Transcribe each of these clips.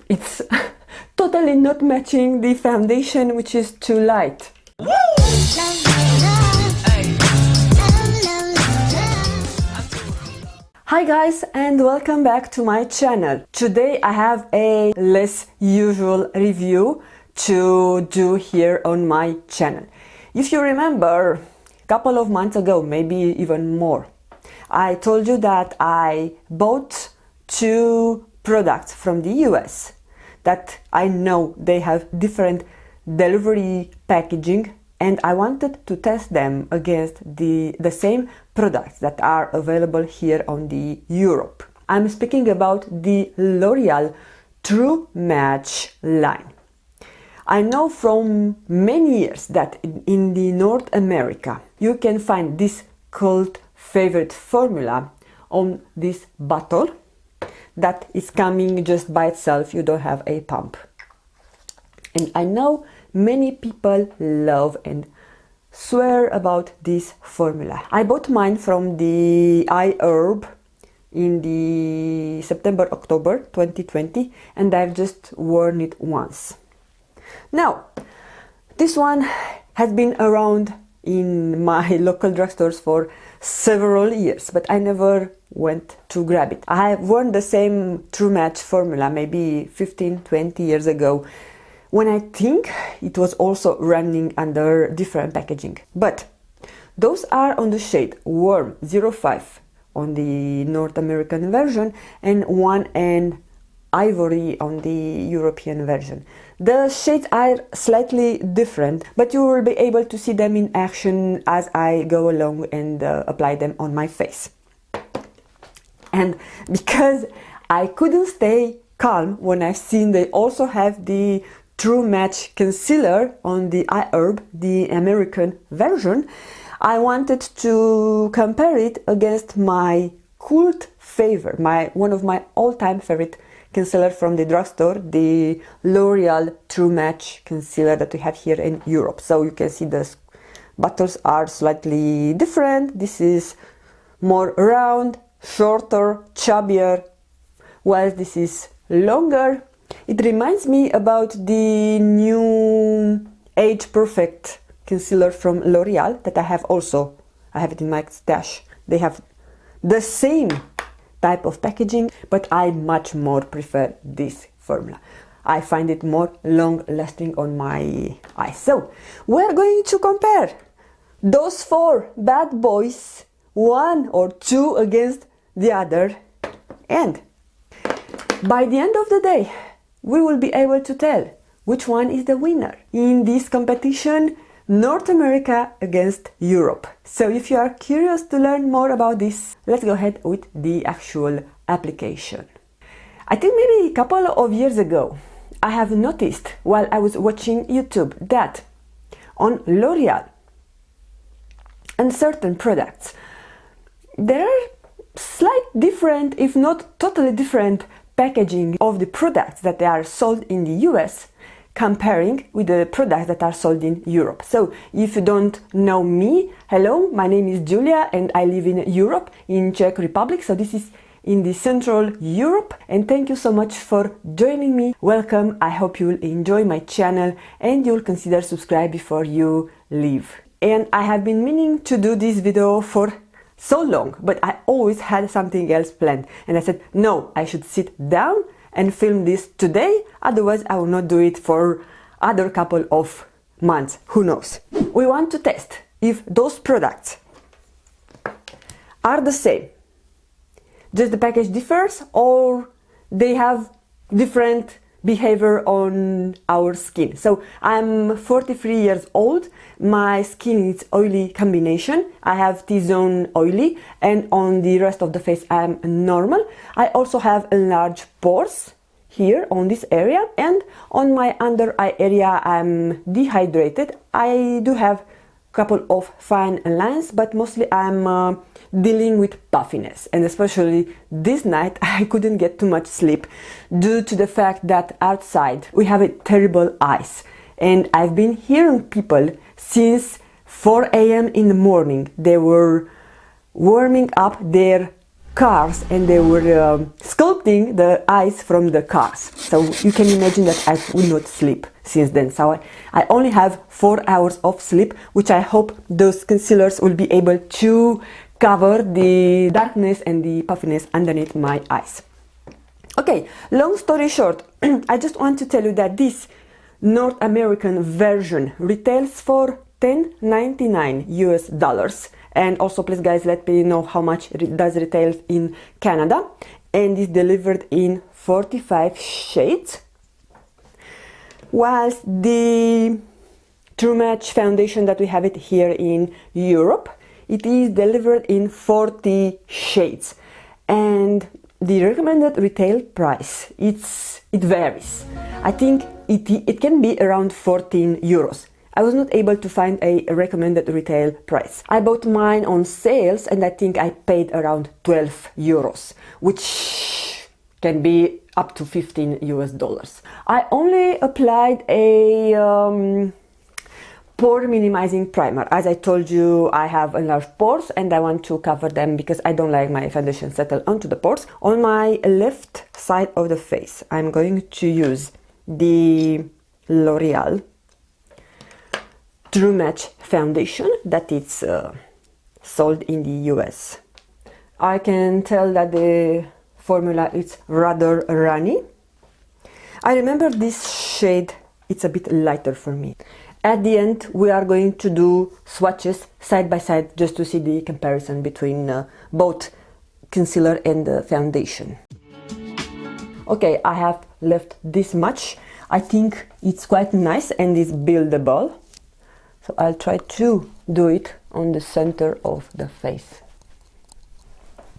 It's totally not matching the foundation, which is too light. Hi guys, and welcome back to my channel. Today I have a less usual review to do here on my channel. If you remember, a couple of months ago, maybe even more, I told you that I bought two products from the US that I know they have different delivery packaging, and I wanted to test them against the same products that are available here on the Europe. I'm speaking about the L'Oreal True Match line. I know from many years that in the North America you can find this cult favorite formula on this bottle that is coming just by itself. You don't have a pump. And I know many people love and swear about this formula. I bought mine from the iHerb in the September-October 2020, and I've just worn it once. Now, this one has been around in my local drugstores for several years, but I never went to grab it. I have worn the same True Match formula maybe 15-20 years ago, when I think it was also running under different packaging. But those are on the shade Warm 05 on the North American version and 1 and Ivory on the European version. The shades are slightly different, but you will be able to see them in action as I go along and apply them on my face. And because I couldn't stay calm when I've seen they also have the True Match concealer on the iHerb, the American version, I wanted to compare it against my cult favorite, one of my all-time favorite concealer from the drugstore, the L'Oreal True Match concealer that we have here in Europe. So you can see the bottles are slightly different. This is more round, shorter, chubbier, while this is longer. It reminds me about the new Age Perfect concealer from L'Oreal that I have it in my stash. They have the same type of packaging, but I much more prefer this formula. I find it more long lasting on my eyes. So we're going to compare those four bad boys, one or two against the other, and by the end of the day we will be able to tell which one is the winner in this competition, North America against Europe. So if you are curious to learn more about this, let's go ahead with the actual application. I think maybe a couple of years ago I have noticed while I was watching YouTube that on L'Oreal and certain products there are slight different, if not totally different, packaging of the products that are sold in the US comparing with the products that are sold in Europe. So if you don't know me, hello, my name is Julia and I live in Europe, in Czech Republic. So this is in the Central Europe, and thank you so much for joining me. Welcome. I hope you'll enjoy my channel and you'll consider subscribe before you leave. And I have been meaning to do this video for so long, but I always had something else planned, and I said no, I should sit down and film this today, otherwise I will not do it for other couple of months, who knows. We want to test if those products are the same, just the package differs, or they have different behavior on our skin. So I'm 43 years old, my skin is oily combination, I have T-zone oily, and on the rest of the face I'm normal. I also have enlarged pores here on this area, and on my under eye area I'm dehydrated. I do have couple of fine lines, but mostly I'm dealing with puffiness, and especially this night I couldn't get too much sleep due to the fact that outside we have a terrible ice, and I've been hearing people since 4 a.m. in the morning. They were warming up their cars and they were sculpting the eyes from the cars. So you can imagine that I would not sleep since then. So I only have 4 hours of sleep, which I hope those concealers will be able to cover the darkness and the puffiness underneath my eyes. Okay, long story short, I just want to tell you that this North American version retails for $10.99 US. And also, please guys, let me know how much it does retail in Canada. And is delivered in 45 shades. Whilst the True Match foundation that we have it here in Europe, it is delivered in 40 shades. And the recommended retail price, it varies. I think it can be around 14 euros. I was not able to find a recommended retail price. I bought mine on sales and I think I paid around 12 euros, which can be up to 15 US. I only applied a pore minimizing primer. As I told you, I have enlarged pores and I want to cover them because I don't like my foundation settle onto the pores. On my left side of the face, I'm going to use the L'Oreal True Match foundation that it's sold in the US. I can tell that the formula is rather runny. I remember this shade, it's a bit lighter for me. At the end we are going to do swatches side by side just to see the comparison between both concealer and the foundation. Okay, I have left this much. I think it's quite nice and it's buildable. So I'll try to do it on the center of the face.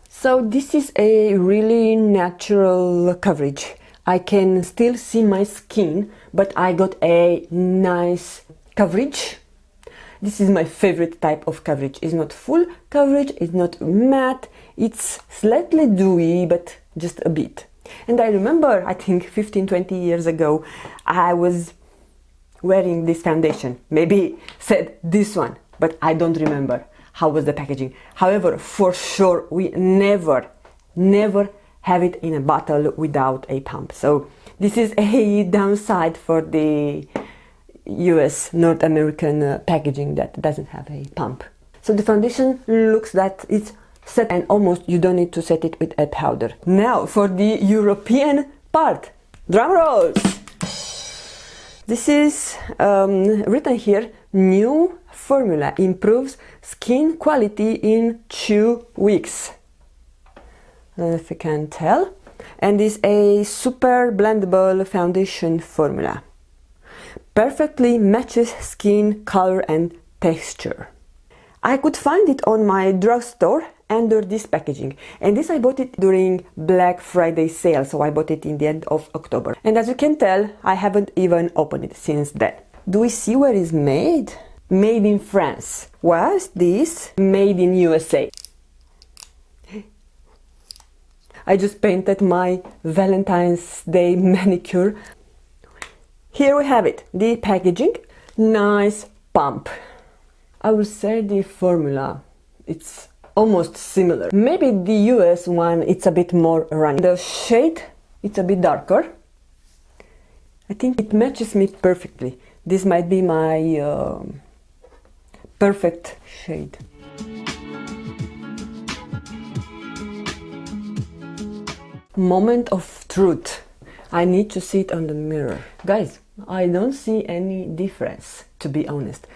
So this is a really natural coverage. I can still see my skin, but I got a nice coverage. This is my favorite type of coverage. It's not full coverage, it's not matte, it's slightly dewy, but just a bit. And I remember, I think 15-20 years ago, I was wearing this foundation, maybe said this one, but I don't remember how was the packaging. However, for sure we never have it in a bottle without a pump. So this is a downside for the US North American packaging that doesn't have a pump. So the foundation looks that it's set and almost you don't need to set it with a powder. Now for the European part, drum rolls. This is written here, new formula improves skin quality in 2 weeks. I don't know if you can tell. And is a super blendable foundation formula. Perfectly matches skin color and texture. I could find it on my drugstore under this packaging, and this I bought it during Black Friday sale, so I bought it in the end of October. And as you can tell, I haven't even opened it since then. Do we see where it's made? Made in France. Was this made in USA? I just painted my Valentine's Day manicure. Here we have it, the packaging. Nice pump. I would say the formula, it's almost similar. Maybe the US one, it's a bit more runny. The shade, it's a bit darker. I think it matches me perfectly. This might be my perfect shade. Moment of truth. I need to see it on the mirror. Guys, I don't see any difference, to be honest.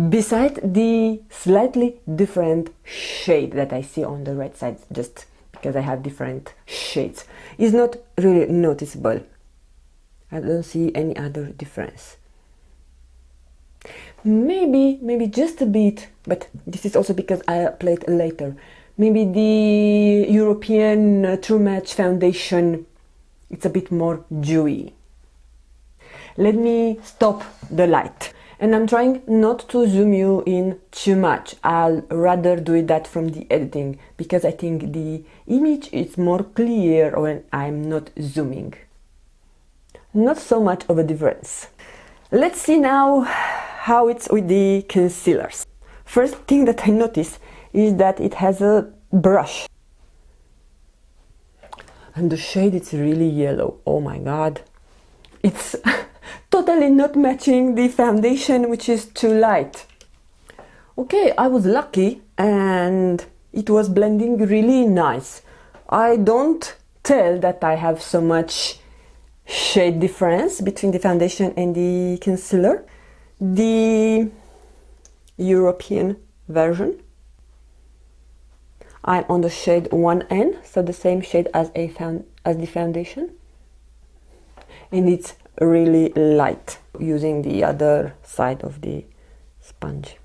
Besides the slightly different shade that I see on the right side, just because I have different shades, is not really noticeable. I don't see any other difference. Maybe just a bit, but this is also because I applied later. Maybe the European True Match foundation, it's a bit more dewy. Let me stop the light. And I'm trying not to zoom you in too much. I'll rather do that from the editing, because I think the image is more clear when I'm not zooming. Not so much of a difference. Let's see now how it's with the concealers. First thing that I notice is that it has a brush. And the shade is really yellow. Oh my god. It's totally not matching the foundation, which is too light. Okay, I was lucky and it was blending really nice. I don't tell that I have so much shade difference between the foundation and the concealer. The European version, I'm on the shade 1N, so the same shade as the foundation, and it's really light, using the other side of the sponge.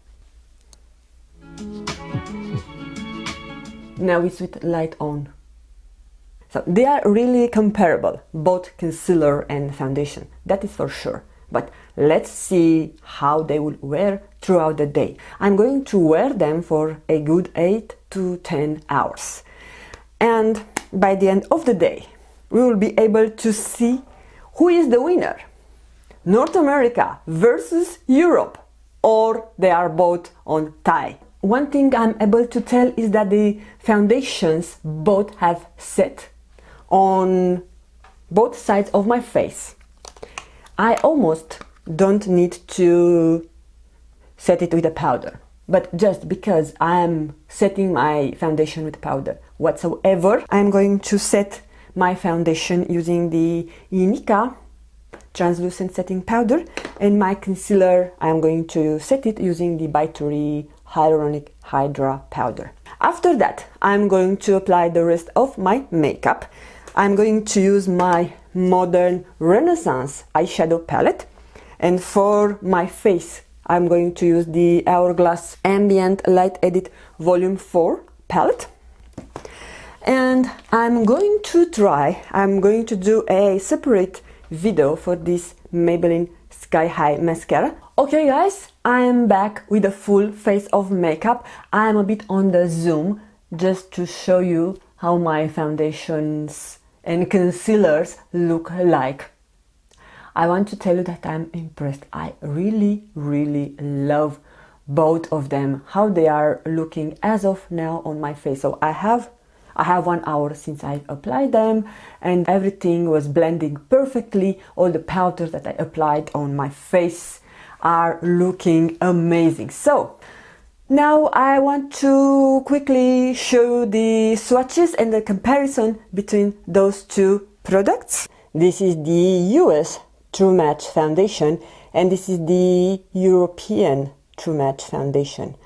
Now it's with light on. So they are really comparable, both concealer and foundation, that is for sure. But let's see how they will wear throughout the day. I'm going to wear them for a good 8 to 10 hours. And by the end of the day, we will be able to see who is the winner. North America versus Europe, or they are both on tie. One thing I'm able to tell is that the foundations both have set on both sides of my face. I almost don't need to set it with a powder, but just because I'm setting my foundation with powder whatsoever, I'm going to set my foundation using the Inika translucent setting powder, and my concealer I'm going to set it using the by Ivory Hyaluronic Hydra powder. After that, I'm going to apply the rest of my makeup. I'm going to use my Modern Renaissance eyeshadow palette, and for my face I'm going to use the Hourglass Ambient Light Edit Volume 4 palette. And I'm going to do a separate video for this Maybelline Sky High mascara. Okay guys, I'm back with a full face of makeup. I'm a bit on the zoom just to show you how my foundations and concealers look like. I want to tell you that I'm impressed. I really love both of them, how they are looking as of now on my face. So I have 1 hour since I applied them, and everything was blending perfectly. All the powders that I applied on my face are looking amazing. So now I want to quickly show you the swatches and the comparison between those two products. This is the US True Match foundation, and this is the European True Match foundation.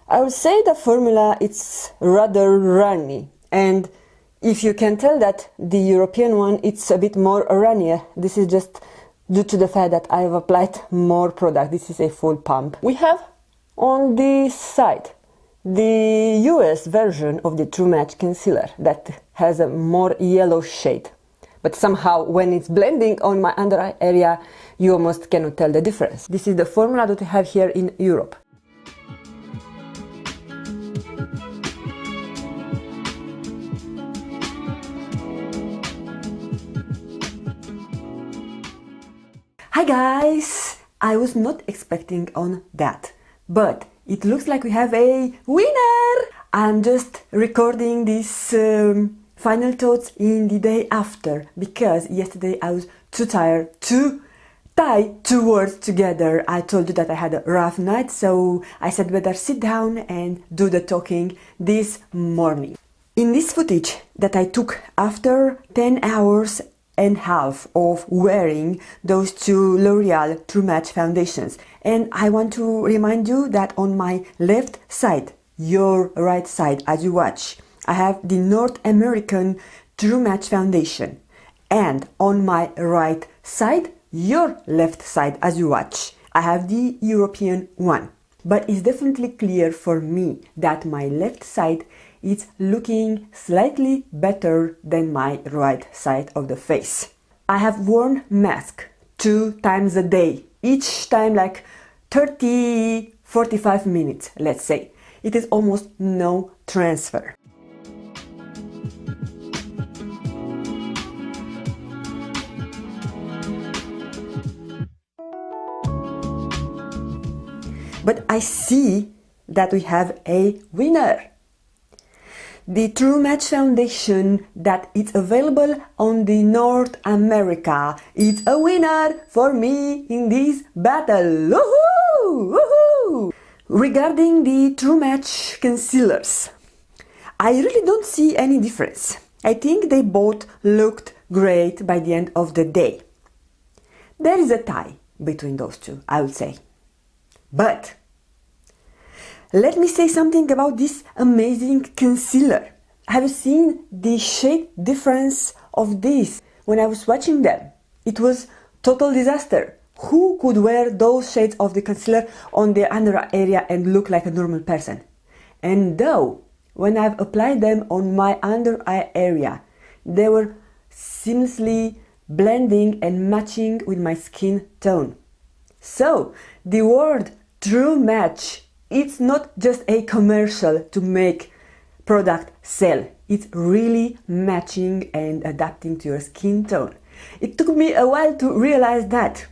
I would say the formula it's rather runny, and if you can tell that the European one it's a bit more runnier, this is just due to the fact that I've applied more product. This is a full pump. We have on this side the US version of the True Match concealer that has a more yellow shade, but somehow when it's blending on my under eye area you almost cannot tell the difference. This is the formula that we have here in Europe. Hi guys! I was not expecting on that, but it looks like we have a winner! I'm just recording this final thoughts in the day after, because yesterday I was too tired to tie two words together. I told you that I had a rough night, so I said better sit down and do the talking this morning. In this footage that I took after 10 hours and half of wearing those two L'Oreal True Match foundations, and I want to remind you that on my left side, your right side as you watch, I have the North American True Match foundation, and on my right side, your left side as you watch, I have the European one. But it's definitely clear for me that my left side is looking slightly better than my right side of the face. I have worn mask 2 times a day, each time like 30-45 minutes, let's say. It is almost no transfer. But I see that we have a winner. the True Match foundation that is available on the North America. It's a winner for me in this battle. Woohoo! Woohoo! Regarding the True Match concealers, I really don't see any difference. I think they both looked great by the end of the day. There is a tie between those two, I would say. But let me say something about this amazing concealer. Have you seen the shade difference of this? When I was swatching them, it was total disaster. Who could wear those shades of the concealer on their under area and look like a normal person? And though, when I've applied them on my under eye area, they were seamlessly blending and matching with my skin tone. So, the word True Match, it's not just a commercial to make product sell. It's really matching and adapting to your skin tone. It took me a while to realize that.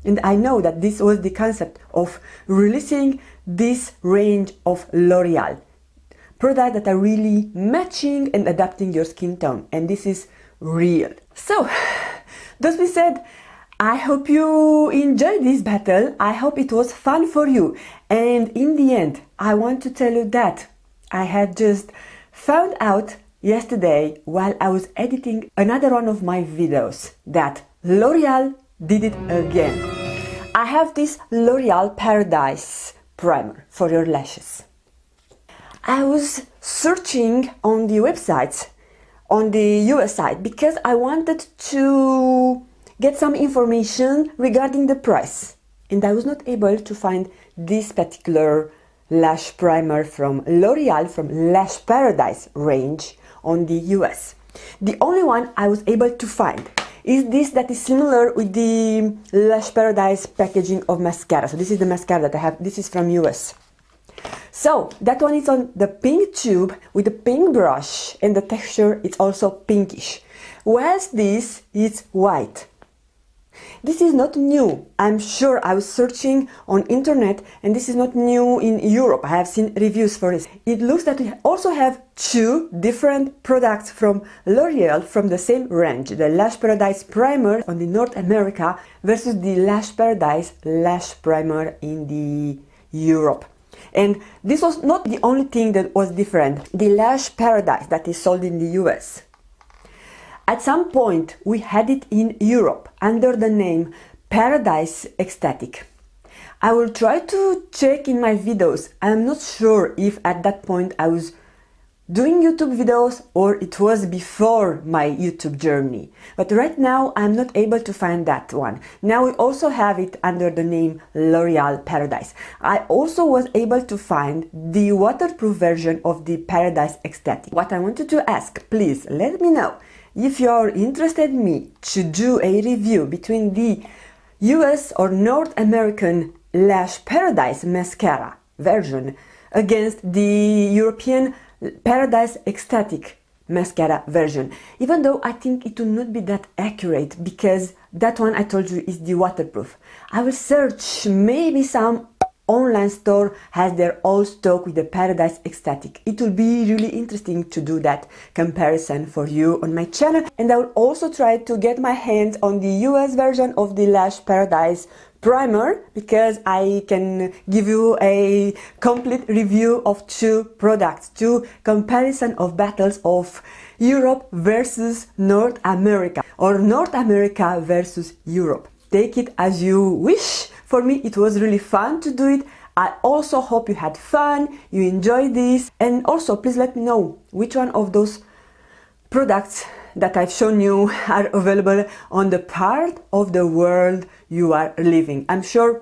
And I know that this was the concept of releasing this range of L'Oreal products that are really matching and adapting your skin tone. And this is real. So, that being said, I hope you enjoyed this battle. I hope it was fun for you. And in the end, I want to tell you that I had just found out yesterday while I was editing another one of my videos that L'Oreal did it again. I have this L'Oreal Paradise primer for your lashes. I was searching on the websites on the US side because I wanted to get some information regarding the price, and I was not able to find this particular lash primer from L'Oreal from Lash Paradise range on the US. The only one I was able to find is this that is similar with the Lash Paradise packaging of mascara. So this is the mascara that I have. This is from US. So that one is on the pink tube with a pink brush, and the texture is also pinkish, whilst this is white. This is not new. I'm sure I was searching on internet, and this is not new in Europe. I have seen reviews for it. It looks that we also have two different products from L'Oreal from the same range. The Lash Paradise Primer on the North America versus the Lash Paradise Lash Primer in the Europe. And this was not the only thing that was different. The Lash Paradise that is sold in the US. At some point, we had it in Europe under the name Paradise Ecstatic. I will try to check in my videos. I'm not sure if at that point I was doing YouTube videos or it was before my YouTube journey. But right now, I'm not able to find that one. Now we also have it under the name L'Oreal Paradise. I also was able to find the waterproof version of the Paradise Ecstatic. What I wanted to ask, please let me know if you are interested in me to do a review between the US or North American Lash Paradise mascara version against the European Paradise Ecstatic mascara version, even though I think it will not be that accurate because that one I told you is the waterproof. I will search, maybe some online store has their own stock with the Paradise Ecstatic. It will be really interesting to do that comparison for you on my channel, and I will also try to get my hands on the US version of the Lash Paradise primer because I can give you a complete review of two products, two comparison of battles of Europe versus North America or North America versus Europe. Take it as you wish. For me, it was really fun to do it. I also hope you had fun, you enjoyed this, and also please let me know which one of those products that I've shown you are available on the part of the world you are living. I'm sure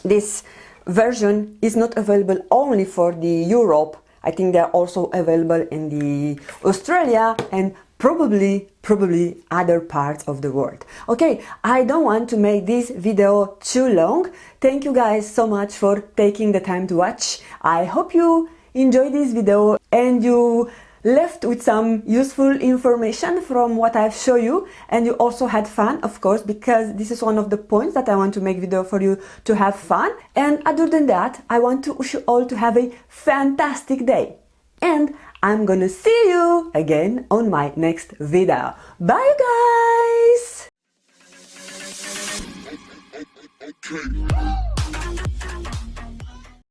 this version is not available only for the Europe. I think they're also available in the Australia and probably other parts of the world. Okay, I don't want to make this video too long. Thank you guys so much for taking the time to watch. I hope you enjoyed this video and you left with some useful information from what I've shown you, and you also had fun, of course, because this is one of the points that I want to make video for you to have fun. And other than that, I want to wish you all to have a fantastic day. And I'm gonna see you again on my next video. Bye guys!